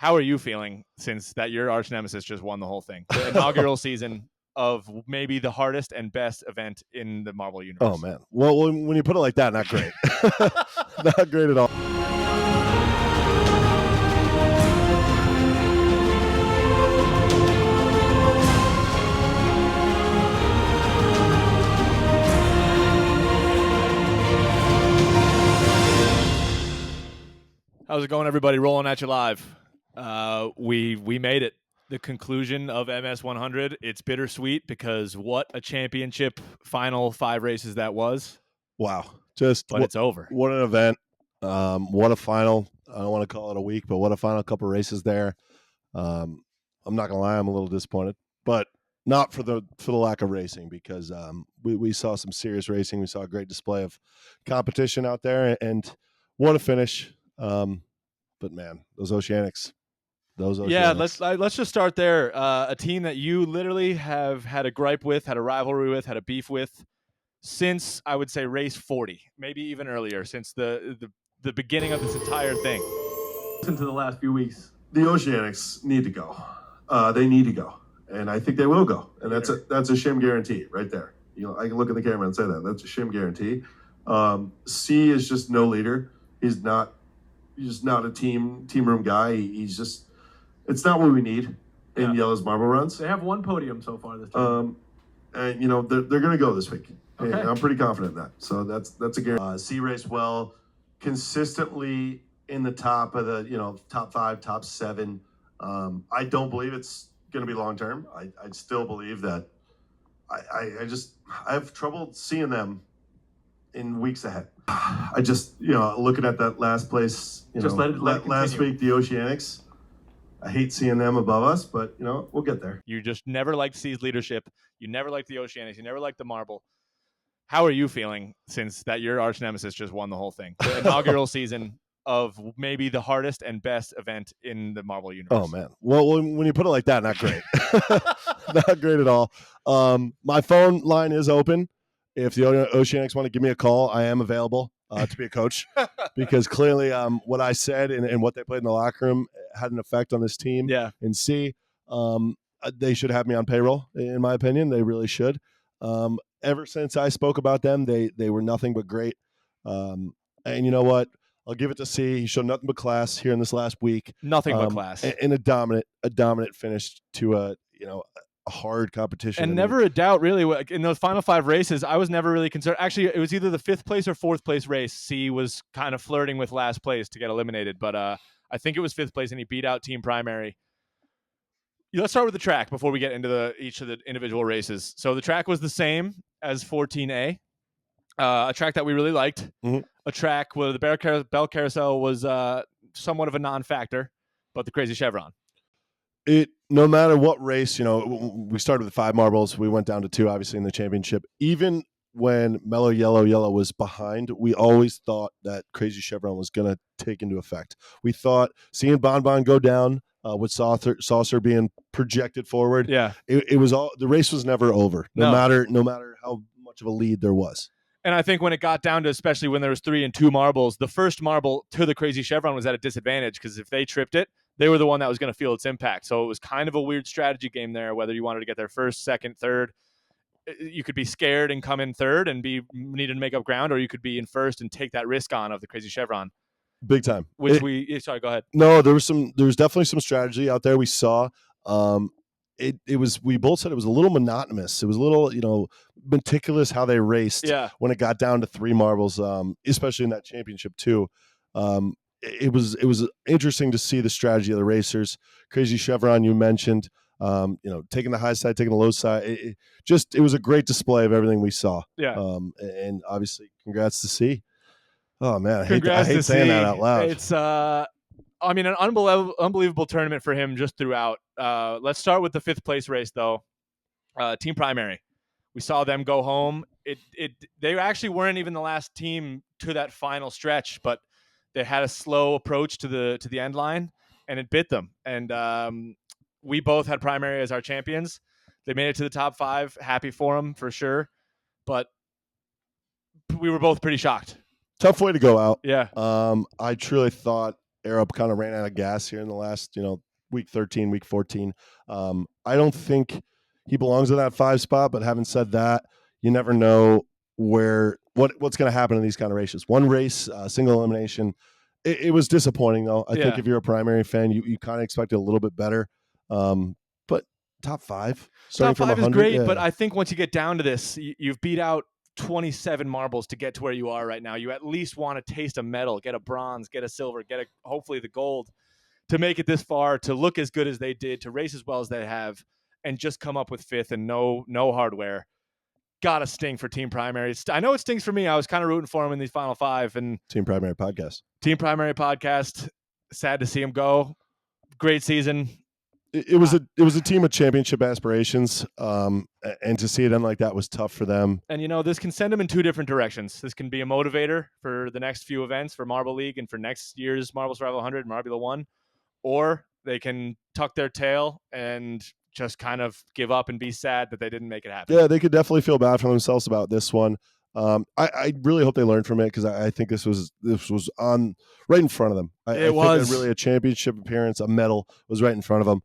How are you feeling since that your arch nemesis just won the whole thing? The inaugural season of maybe the hardest and best event in the Marvel universe. Oh, man. Well, when you put it like that, not great. Not great at all. How's it going, everybody? Rolling at you live. We made it. The conclusion of MS100. It's bittersweet because what a championship final 5 races that was. Wow. But it's over. What an event. What a final. I don't want to call it a week, but what a final couple races there. I'm not going to lie, I'm a little disappointed, but not for the lack of racing, because we saw some serious racing. We saw a great display of competition out there, and what a finish. But man, those Oceanics. Yeah, let's just start there. A team that you literally have had a gripe with, had a rivalry with, had a beef with since, I would say, race 40, maybe even earlier, since the beginning of this entire thing. Listen to the last few weeks. The Oceanics need to go. They need to go, and I think they will go. And that's a shim guarantee right there. You know, I can look at the camera and say that. That's a shim guarantee. C is just no leader. He's just not a team room guy. He's just, it's not what we need in Yellow's Marble runs. They have one podium so far this time. And you know they're going to go this week. Okay. And I'm pretty confident in that. So that's a guarantee. C raced well, consistently in the top of the top 5, top 7. I don't believe it's going to be long term. I still believe that. I have trouble seeing them in weeks ahead. I just looking at that last place. Last week the Oceanics. I hate seeing them above us, but we'll get there. You just never liked C's leadership. You never liked the Oceanics. You never liked the Marble. How are you feeling since that your arch nemesis just won the whole thing? The inaugural season of maybe the hardest and best event in the Marvel universe. Oh, man. Well, when you put it like that, not great. Not great at all. My phone line is open. If the Oceanics want to give me a call, I am available to be a coach, because clearly what I said and what they played in the locker room had an effect on this team. Yeah. And C, they should have me on payroll, in my opinion. They really should. Ever since I spoke about them, they were nothing but great. And you know what? I'll give it to C. He showed nothing but class here in this last week. Nothing but class. And a dominant finish to a hard competition. And never a doubt, really, in those final 5 races, I was never really concerned. Actually, it was either the 5th place or 4th place race. C was kind of flirting with last place to get eliminated, but I think it was 5th place, and he beat out Team Primary. Let's start with the track before we get into each of the individual races. So the track was the same as 14A, a track that we really liked. Mm-hmm. A track where the Bell Carousel was somewhat of a non-factor, but the Crazy Chevron. No matter what race, we started with 5 marbles. We went down to 2, obviously, in the championship. Even when Mellow Yellow was behind, we always thought that Crazy Chevron was going to take into effect. We thought seeing Bon go down with Saucer being projected forward. Yeah, it was all. The race was never over, no matter how much of a lead there was. And I think when it got down to, especially when there was 3 and 2 marbles, the first marble to the Crazy Chevron was at a disadvantage, because if they tripped it, they were the one that was going to feel its impact. So it was kind of a weird strategy game there, whether you wanted to get there first, second, third. You could be scared and come in third and be needed to make up ground, or you could be in first and take that risk on of the Crazy Chevron. Big time. Sorry, go ahead. No, there was definitely some strategy out there we saw. We both said it was a little monotonous. It was a little, meticulous how they raced. Yeah. When it got down to 3 marbles, especially in that championship too. It was interesting to see the strategy of the racers. Crazy Chevron, you mentioned, taking the high side, taking the low side. It was a great display of everything we saw. Yeah. And obviously, congrats to C. Oh man, I hate saying C. that out loud. It's an unbelievable tournament for him just throughout. Let's start with the 5th place race though. Team Primary. We saw them go home. They actually weren't even the last team to that final stretch, but they had a slow approach to the end line, and it bit them. And we both had Primary as our champions. They made it to the top 5. Happy for them, for sure. But we were both pretty shocked. Tough way to go out. Yeah. I truly thought Arab kind of ran out of gas here in the last, week 13, week 14. I don't think he belongs in that 5 spot, but having said that, you never know what's going to happen in these kind of races. One race, single elimination. It was disappointing though. I think if you're a primary fan, you kind of expected a little bit better. But top 5, starting top 5 from 100, is great, yeah. but I think once you get down to this, you've beat out 27 marbles to get to where you are right now. You at least want to taste a medal, get a bronze, get a silver, get hopefully the gold to make it this far, to look as good as they did, to race as well as they have, and just come up with 5th and no hardware. Gotta sting for Team Primary. I know it stings for me. I was kind of rooting for him in these final 5. And Team Primary podcast. Sad to see him go. Great season. It was a team with championship aspirations, and to see it end like that was tough for them. And this can send them in 2 different directions. This can be a motivator for the next few events for Marble League and for next year's Marble Survival 100 and Marbula 1, or they can tuck their tail and just kind of give up and be sad that they didn't make it happen. Yeah, they could definitely feel bad for themselves about this one. I really hope they learned from it, because I think this was on right in front of them. I think that really a championship appearance, a medal was right in front of them.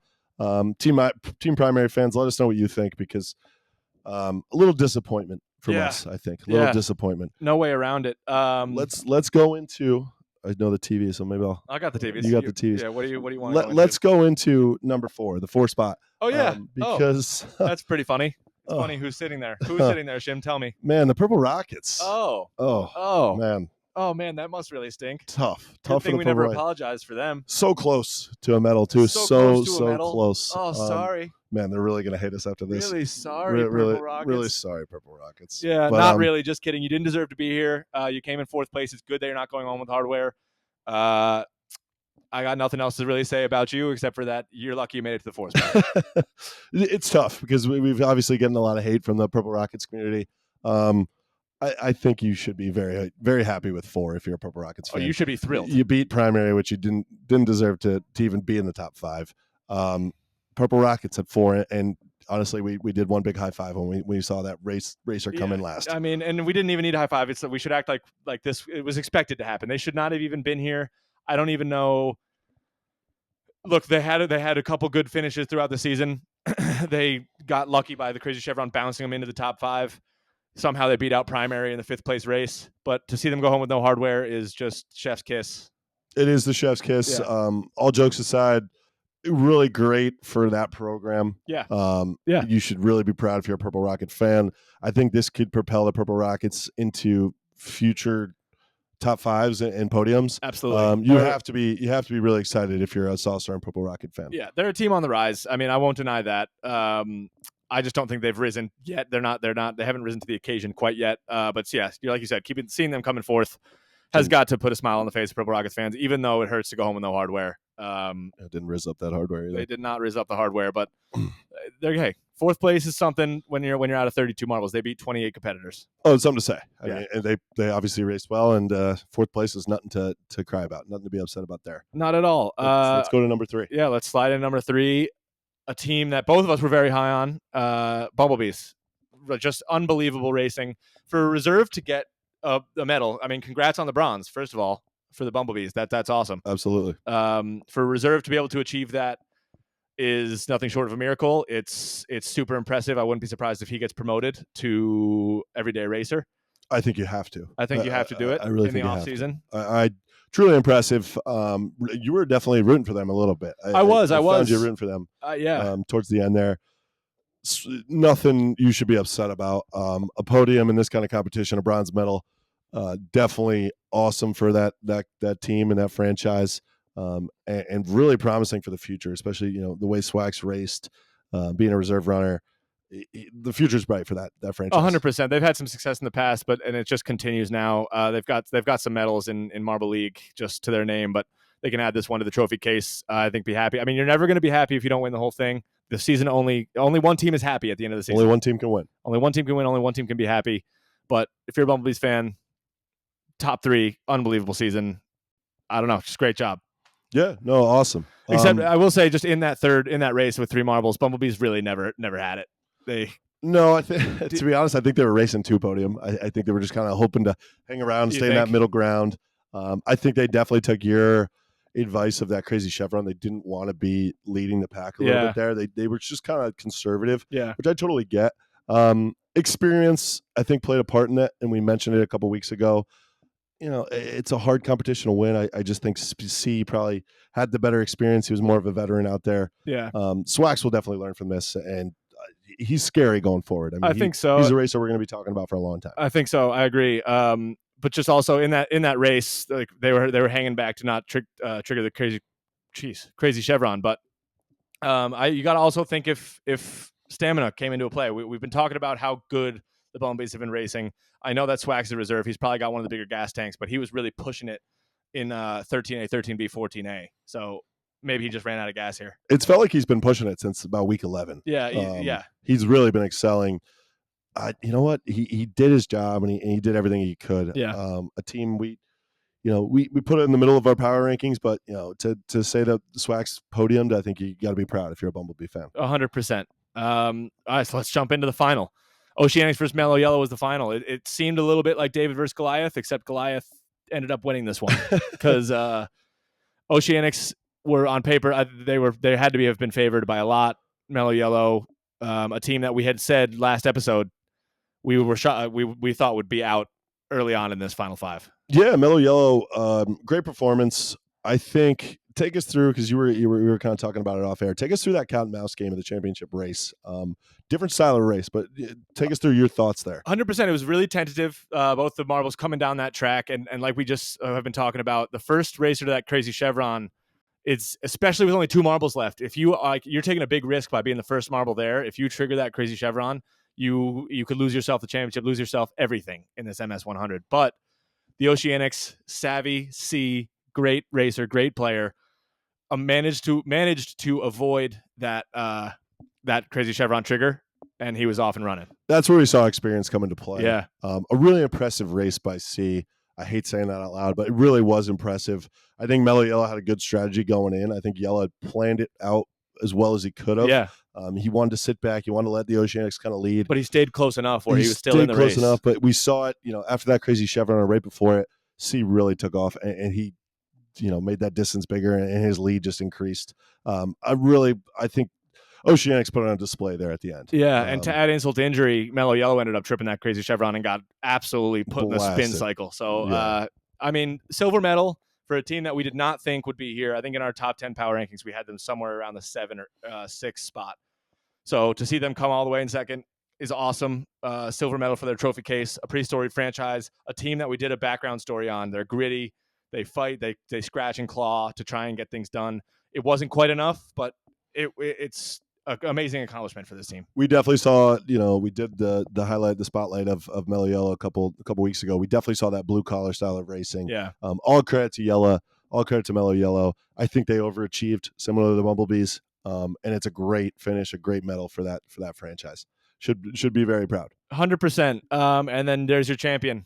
Team Primary fans, let us know what you think, because a little disappointment from us. I think a little disappointment. No way around it. Let's go into. I know the TV, so maybe I got the TVs. You got the TVs. Yeah. What do you want? Let's go into number 4, the 4 spot. Oh yeah, because that's pretty funny. It's funny who's sitting there. Who's sitting there, Shim? Tell me. Man, the Purple Rockets. Oh man. Oh man, that must really stink. Tough Good for thing the we never Purple apologized for them. So close to a medal too. So close. Oh, sorry. Man, they're really gonna hate us after this. Really sorry, Purple Rockets. Really sorry, Purple Rockets. Yeah, but, not really. Just kidding. You didn't deserve to be here. You came in 4th place. It's good that you're not going on with hardware. I got nothing else to really say about you except for that you're lucky you made it to the 4th spot. It's tough because we've obviously getting a lot of hate from the Purple Rockets community. I think you should be very, very happy with 4 if you're a Purple Rockets fan. Oh, you should be thrilled. You beat Primary, which you didn't deserve to even be in the top 5. Purple Rockets at 4, and honestly, we did one big high five when we saw that racer come in last. I mean, and we didn't even need a high five. It's that we should act like this. It was expected to happen. They should not have even been here. I don't even know. Look, they had a couple good finishes throughout the season. They got lucky by the Crazy Chevron bouncing them into the top 5. Somehow they beat out Primary in the 5th place race. But to see them go home with no hardware is just chef's kiss. It is the chef's kiss. Yeah. All jokes aside, really great for that program. Yeah. You should really be proud if you're a Purple Rocket fan. I think this could propel the Purple Rockets into future top 5s and podiums. Absolutely. You have to be really excited if you're a Saucer and Purple Rocket fan. Yeah, they're a team on the rise. I mean, I won't deny that. I just don't think they've risen yet. They haven't risen to the occasion quite yet. But yeah, like you said, seeing them coming 4th has got to put a smile on the face of Purple Rockets fans, even though it hurts to go home with no hardware. It didn't rizz up that hardware either. They did not rizz up the hardware, but hey, 4th place is something when you're out of 32 marbles. They beat 28 competitors. Oh, it's something to say. I mean, and they obviously raced well, and 4th place is nothing to cry about, nothing to be upset about there. Not at all. Let's go to number 3. Yeah, let's slide in number 3. A team that both of us were very high on, Bumblebees. Just unbelievable racing. For a reserve to get a medal, I mean, congrats on the bronze, first of all, for the Bumblebees. That's awesome. Absolutely. For a reserve to be able to achieve that is nothing short of a miracle. It's super impressive. I wouldn't be surprised if he gets promoted to everyday racer. I think you have to. I think you have to do it. I really in think the you off have season. I truly impressive. You were definitely rooting for them a little bit. I was. Found you rooting for them. Yeah. Towards the end there, nothing you should be upset about. A podium in this kind of competition, a bronze medal, definitely awesome for that team and that franchise, and really promising for the future. Especially the way Swack's raced, being a reserve runner. The future's bright for that franchise. 100%. They've had some success in the past, and it just continues now. They've got some medals in Marble League just to their name, but they can add this one to the trophy case. I think be happy. I mean, you're never going to be happy if you don't win the whole thing. The season only one team is happy at the end of the season. Only one team can win. Only one team can win. Only one team can be happy. But if you're a Bumblebees fan, top 3, unbelievable season. I don't know, just great job. Yeah, no, awesome. Except I will say, just in that race with 3 marbles, Bumblebees really never had it. No, I think to be honest, I think they were racing 2 podium. I think they were just kind of hoping to hang around, stay in that middle ground. I think they definitely took your advice of that crazy Chevron. They didn't want to be leading the pack a little bit there. They were just kind of conservative, which I totally get. Experience, I think, played a part in it, and we mentioned it a couple weeks ago. It's a hard competition to win. I just think C probably had the better experience. He was more of a veteran out there. Yeah. Swax will definitely learn from this, and he's scary going forward. I think so. He's a racer we're going to be talking about for a long time. I think so. I agree. But just also in that race, like they were hanging back to not trigger the crazy Chevron. But you got to also think if stamina came into play. We've been talking about how good the Bumblebees have been racing. I know that Swax is a reserve. He's probably got one of the bigger gas tanks, but he was really pushing it in 13A, 13B, 14A. So maybe he just ran out of gas here. It's felt like he's been pushing it since about week 11. Yeah. He's really been excelling. You know what? He did his job, and he did everything he could. Yeah. A team we put it in the middle of our power rankings, but to say that the Swax podiumed, I think you got to be proud if you're a Bumblebee fan. 100%. All right, so let's jump into the final. Oceanics versus Mellow Yellow was the final. It seemed a little bit like David versus Goliath, except Goliath ended up winning this one because Oceanics were on paper. They had to have been favored by a lot. Mellow Yellow, a team that we had said last episode we thought would be out early on in this final five. Yeah, Mellow Yellow, great performance. I think take us through, because we were kind of talking about it off air. Take us through that cat and mouse game of the championship race. Different style of race, but take us through your thoughts there. 100%. It was really tentative. Both the marbles coming down that track, and like we just have been talking about, the first racer to that crazy Chevron. It's especially with only 2 marbles left. If you're taking a big risk by being the first marble there. If you trigger that crazy Chevron, you could lose yourself the championship, lose yourself everything in this MS100. But the Oceanics, savvy C, great racer, great player, managed to avoid that crazy Chevron trigger, and he was off and running. That's where we saw experience come into play. Yeah. A really impressive race by C. I hate saying that out loud, but it really was impressive. I think Mellow Yellow had a good strategy going in. I think Yellow had planned it out as well as he could have. Yeah. He wanted to sit back. He wanted to let the Oceanics kind of lead. But he stayed close enough where he was still in the race. Close enough, but we saw it, after that crazy Chevron right before it, C really took off, and he, made that distance bigger, and his lead just increased. I think Oceanics put it on display there at the end. Yeah, and to add insult to injury, Mellow Yellow ended up tripping that crazy Chevron and got absolutely put in the spin cycle. So, yeah. Silver medal for a team that we did not think would be here. I think in our top 10 power rankings, we had them somewhere around the 7 or 6 spot. So to see them come all the way in second is awesome. Silver medal for their trophy case, a pretty storied franchise, a team that we did a background story on. They're gritty. They fight. They scratch and claw to try and get things done. It wasn't quite enough, but it's an amazing accomplishment for this team. We definitely saw, we did the spotlight of Mellow Yellow a couple weeks ago. We definitely saw that blue collar style of racing. Yeah. All credit to Yellow. All credit to Mellow Yellow. I think they overachieved, similar to the Bumblebees. And it's a great finish, a great medal for that franchise. Should be very proud. 100%. And then there's your champion.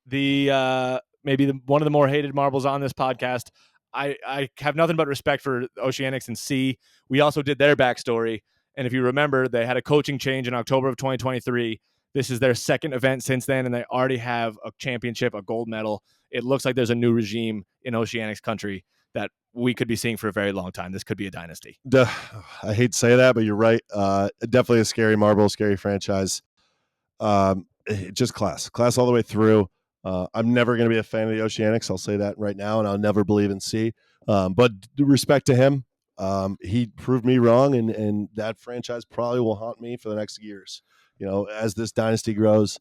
The maybe one of the more hated marbles on this podcast. I have nothing but respect for Oceanics and C. We also did their backstory. And if you remember, they had a coaching change in October of 2023. This is their second event since then, and they already have a championship, a gold medal. It looks like there's a new regime in Oceanics country that we could be seeing for a very long time. This could be a dynasty. I hate to say that, but you're right. Definitely a scary marble, scary franchise. Just class all the way through. I'm never going to be a fan of the Oceanics. I'll say that right now, and I'll never believe in C. But respect to him. He proved me wrong, and that franchise probably will haunt me for the next years. As this dynasty grows.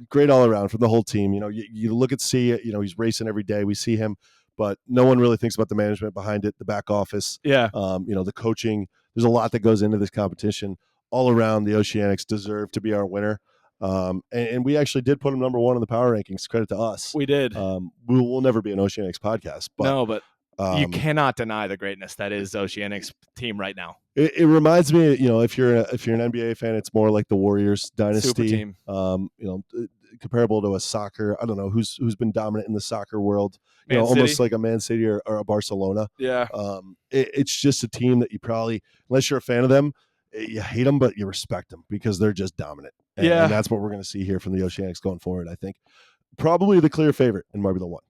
Great all around from the whole team. You look at C. He's racing every day. We see him, but no one really thinks about the management behind it, the back office. Yeah. The coaching. There's a lot that goes into this competition. All around, the Oceanics deserve to be our winner. And we actually did put him number 1 in the power rankings. Credit to us. We did. We'll never be an Oceanics podcast. But you cannot deny the greatness that is Oceanics team right now. It reminds me, if you're an NBA fan, it's more like the Warriors dynasty. Super team. Comparable to a soccer. I don't know who's been dominant in the soccer world. Man City. Almost like a Man City or a Barcelona. Yeah. It's just a team that you probably, unless you're a fan of them, you hate them, but you respect them because they're just dominant. And that's what we're going to see here from the Oceanics going forward. I think probably the clear favorite in Marbula 1.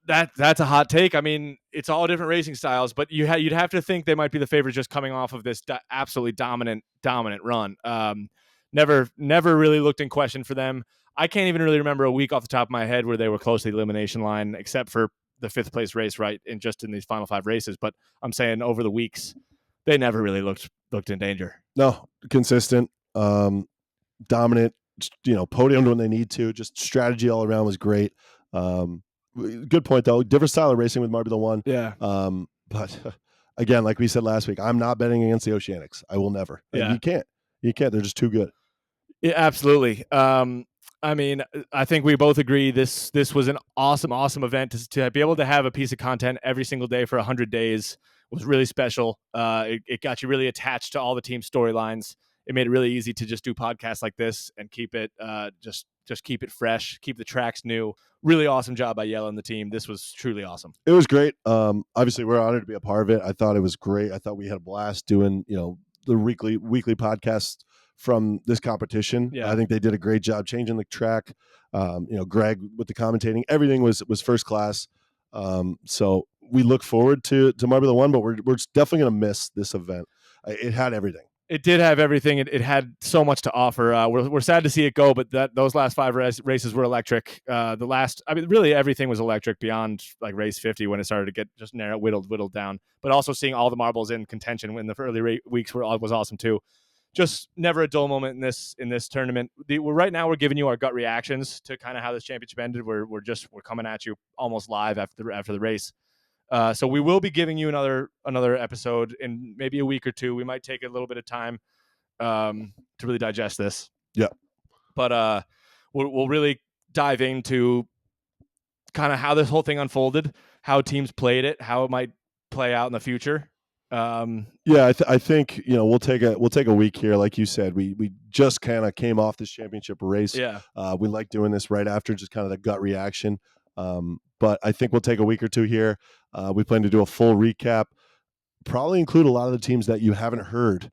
That's a hot take. I mean, it's all different racing styles, but you'd have to think they might be the favorites just coming off of this absolutely dominant run. Never really looked in question for them. I can't even really remember a week off the top of my head where they were close to the elimination line, except for the 5th place race, right? In these final 5 races. But I'm saying over the weeks, they never really looked in danger. No, consistent, dominant, podiumed when they need to. Just strategy all around was great. Good point though. Different style of racing with Marbula 1. Yeah. But again, like we said last week, I'm not betting against the Oceanics. I will never. Yeah. You can't. They're just too good. Yeah, absolutely. I mean, I think we both agree this was an awesome event to be able to have a piece of content every single day for 100 days was really special. It got you really attached to all the team storylines. It made it really easy to just do podcasts like this and keep it just keep it fresh, keep the tracks new. Really awesome job by Yella and the team. This was truly awesome. It was great. Obviously, we're honored to be a part of it. I thought it was great. I thought we had a blast doing, the weekly podcast from this competition. Yeah. I think they did a great job changing the track. Greg with the commentating, everything was first class. So we look forward to Marbula 1, but we're definitely going to miss this event. It had everything. It did have everything. It had so much to offer. We're sad to see it go, but those last 5 races were electric. Really everything was electric beyond like race 50 when it started to get just narrow, whittled down. But also seeing all the marbles in contention in the early weeks was awesome too. Just never a dull moment in this tournament. Right now we're giving you our gut reactions to kind of how this championship ended. We're coming at you almost live after the race. So we will be giving you another episode in maybe a week or 2. We might take a little bit of time to really digest this. Yeah. But we'll really dive into kind of how this whole thing unfolded, how teams played it, how it might play out in the future. I think we'll take a week here, like you said. We just kind of came off this championship race. Yeah. We like doing this right after, just kind of the gut reaction. But I think we'll take a week or 2 here. We plan to do a full recap, probably include a lot of the teams that you haven't heard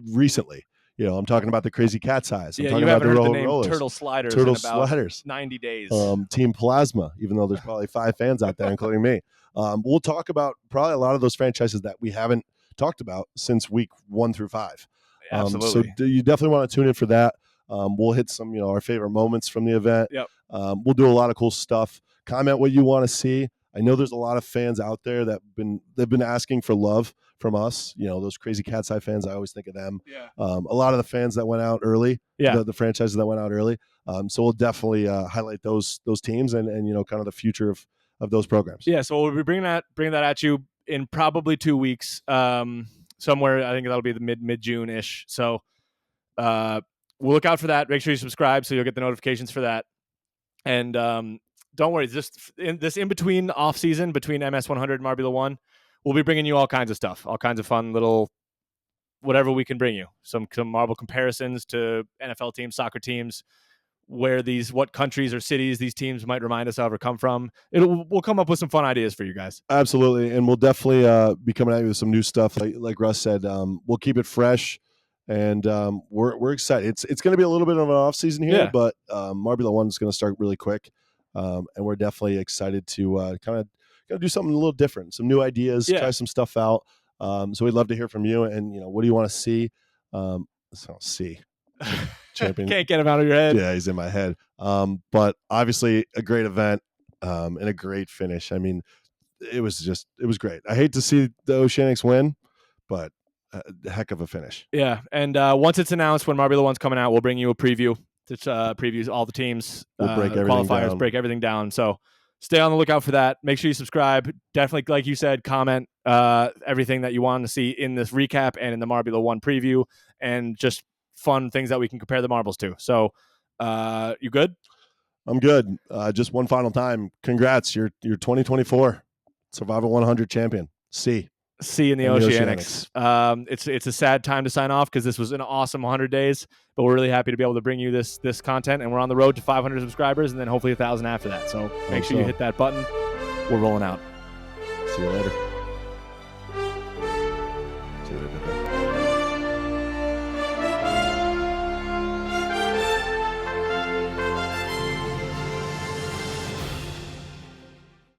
recently. I'm talking about the Crazy Cat's Eyes. I'm talking you about haven't heard the Rojo name Rollers, Turtle Sliders Turtle in about Sliders, 90 days. Team Plasma, even though there's probably 5 fans out there, including me. We'll talk about probably a lot of those franchises that we haven't talked about since week 1 through 5. Absolutely. So you definitely want to tune in for that. We'll hit some, our favorite moments from the event. Yep. We'll do a lot of cool stuff. Comment what you want to see. I know there's a lot of fans out there they've been asking for love from us. Those Crazy Cat's Eye fans, I always think of them. Yeah. A lot of the fans that went out early, the franchises that went out early. So we'll definitely highlight those teams and kind of the future of those programs. Yeah, so we'll be bringing that at you in probably 2 weeks, somewhere. I think that'll be the mid June ish. So we'll look out for that. Make sure you subscribe so you'll get the notifications for that. And don't worry, just in between off season between MS100 and Marbula 1, we'll be bringing you all kinds of stuff, all kinds of fun little whatever we can bring you. Some marble comparisons to NFL teams, soccer teams, what countries or cities these teams might remind us of or come from. We'll come up with some fun ideas for you guys. Absolutely, and we'll definitely be coming at you with some new stuff. Like Russ said, we'll keep it fresh, and we're excited. It's going to be a little bit of an off season here, but Marbula 1 is going to start really quick, and we're definitely excited to kind of do something a little different, some new ideas, try some stuff out. So we'd love to hear from you, and what do you want to see? See. Champion. Can't get him out of your head. Yeah, he's in my head. But obviously a great event and a great finish. I mean, it was great. I hate to see the Oceanics win, but a heck of a finish. Yeah, and once it's announced when Marbula 1's coming out, we'll bring you a preview that previews all the teams, we'll break everything qualifiers, down. break everything down. So stay on the lookout for that. Make sure you subscribe. Definitely, like you said, comment everything that you want to see in this recap and in the Marbula 1 preview, and just fun things that we can compare the marbles to. So you good? I'm good. Just one final time. Congrats. You're 2024 Survival 100 champion. See in the Oceanics. It's a sad time to sign off because this was an awesome 100 days, but we're really happy to be able to bring you this content, and we're on the road to 500 subscribers and then hopefully 1,000 after that. So make sure you hit that button. We're rolling out. See you later.